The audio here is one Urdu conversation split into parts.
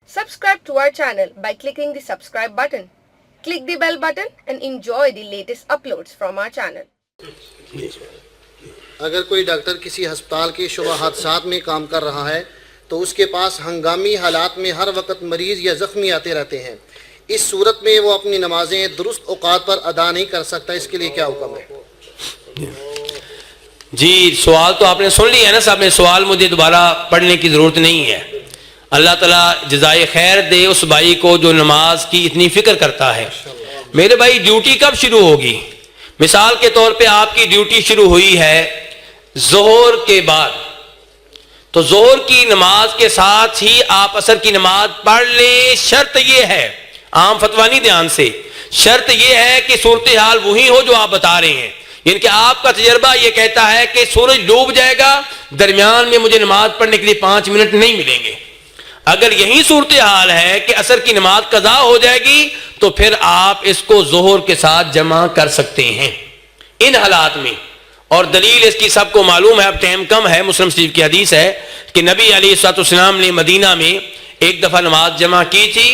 Subscribe to our channel by clicking the subscribe button. Click the bell button and enjoy the latest uploads from our channel. اگر کوئی ڈاکٹر کسی ہسپتال کے شعبہ حادثات میں کام کر رہا ہے تو اس کے پاس ہنگامی حالات میں ہر وقت مریض یا زخمی آتے رہتے ہیں، اس صورت میں وہ اپنی نمازیں درست اوقات پر ادا نہیں کر سکتا، اس کے لیے کیا حکم ہے؟ جی سوال تو آپ نے سن لیا ہے نا صاحب نے، سوال مجھے دوبارہ پڑھنے کی ضرورت نہیں ہے۔ اللہ تعالیٰ جزائے خیر دے اس بھائی کو جو نماز کی اتنی فکر کرتا ہے۔ میرے بھائی ڈیوٹی کب شروع ہوگی؟ مثال کے طور پہ آپ کی ڈیوٹی شروع ہوئی ہے ظہر کے بعد، تو ظہر کی نماز کے ساتھ ہی آپ عصر کی نماز پڑھ لیں۔ شرط یہ ہے، عام فتویٰ نہیں، دھیان سے، شرط یہ ہے کہ صورتحال وہی ہو جو آپ بتا رہے ہیں، یعنی کہ آپ کا تجربہ یہ کہتا ہے کہ سورج ڈوب جائے گا، درمیان میں مجھے نماز پڑھنے کے لیے 5 منٹ نہیں ملیں گے۔ اگر یہی صورتحال ہے کہ عصر کی نماز قضا ہو جائے گی تو پھر آپ اس کو ظہر کے ساتھ جمع کر سکتے ہیں ان حالات میں۔ اور دلیل اس کی سب کو معلوم ہے، اب ٹائم کم ہے، مسلم شریف کی حدیث ہے کہ نبی علیہ الصلوۃ والسلام نے مدینہ میں ایک دفعہ نماز جمع کی تھی،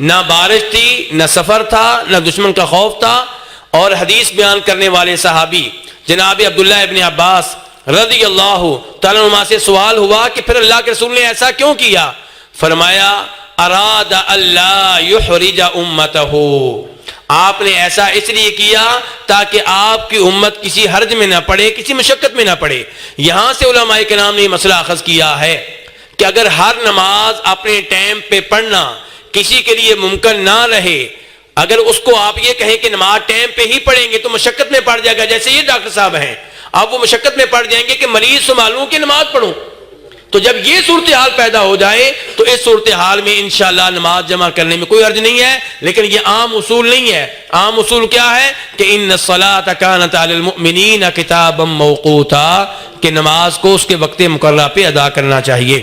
نہ بارش تھی، نہ سفر تھا، نہ دشمن کا خوف تھا، اور حدیث بیان کرنے والے صحابی جناب عبداللہ ابن عباس رضی اللہ تعالیٰ عنہما سے سوال ہوا کہ پھر اللہ کے رسول نے ایسا کیوں کیا؟ فرمایا اراد اللہ یحرج امتہ، آپ نے ایسا اس لیے کیا تاکہ آپ کی امت کسی حرج میں نہ پڑے، کسی مشقت میں نہ پڑے۔ یہاں سے علماء کرام نے مسئلہ اخذ کیا ہے کہ اگر ہر نماز اپنے ٹائم پہ پڑھنا کسی کے لیے ممکن نہ رہے، اگر اس کو آپ یہ کہیں کہ نماز ٹائم پہ ہی پڑھیں گے تو مشقت میں پڑ جائے گا، جیسے یہ ڈاکٹر صاحب ہیں، اب وہ مشقت میں پڑ جائیں گے کہ مریض سنبھالوں کہ نماز پڑھوں۔ تو جب یہ صورتحال پیدا ہو جائے تو اس صورتحال میں انشاءاللہ نماز جمع کرنے میں کوئی حرج نہیں ہے، لیکن یہ عام اصول نہیں ہے۔ عام اصول کیا ہے کہ ان الصلاۃ کانت علی المؤمنین کتابا موقوتا، کہ نماز کو اس کے وقت مقررہ پہ ادا کرنا چاہیے۔